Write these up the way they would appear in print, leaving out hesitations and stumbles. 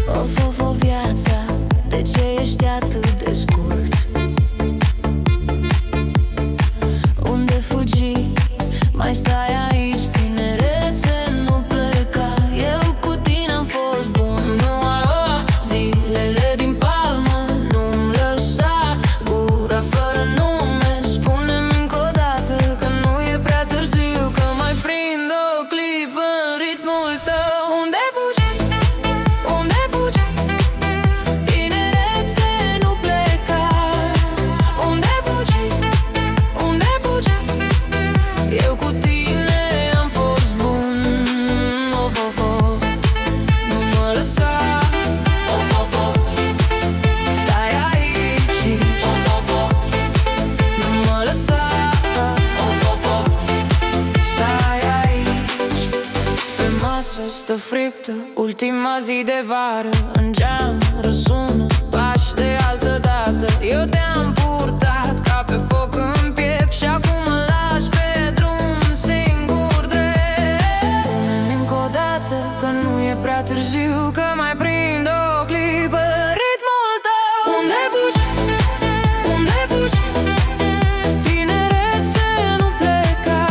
Of, of, o viața, de ce ești atât de scurt? Unde fugi? Mai stai aici, tinerețe, nu pleca. Eu cu tine am fost bun, nu ai zilele din palmă, nu-mi lăsa gura fără nume. Spune-mi încă o dată că nu e prea târziu, că mai prind o clipă în ritmul tău. Unde fugi? Unde fugi? Tinerețe, nu pleca. Unde fugi? Unde fugi? Eu cu tine am fost bun. Of, of, of, nu mă lăsa. Of, of, of, stai aici. Of, of, of, nu mă lăsa. Of, of, of, stai aici. Pe masă stă friptă ultima zi de vară. În geam răsună pași de altă dată. Eu te-am purtat ca pe foc în piept și acum mă lași pe drum singur drept. Spune-mi încă o dată că nu e prea târziu, că mai prind o clipă ritmul tău. Unde fugi? Unde fugi? Tinerețe, nu pleca.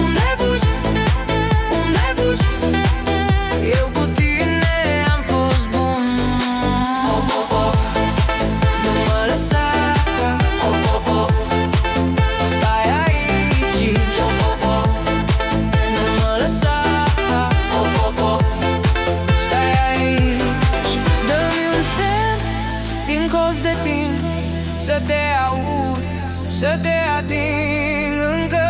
Unde fugi? Unde fugi? Eu cu tine am fost bun. Of, of, of, nu mă lăsa. Of, of, of, stai aici. Of, of, of, nu mă lăsa. Of, of, of, stai aici. Dă-mi un semn din colț de timp, să te aud, să te ating încă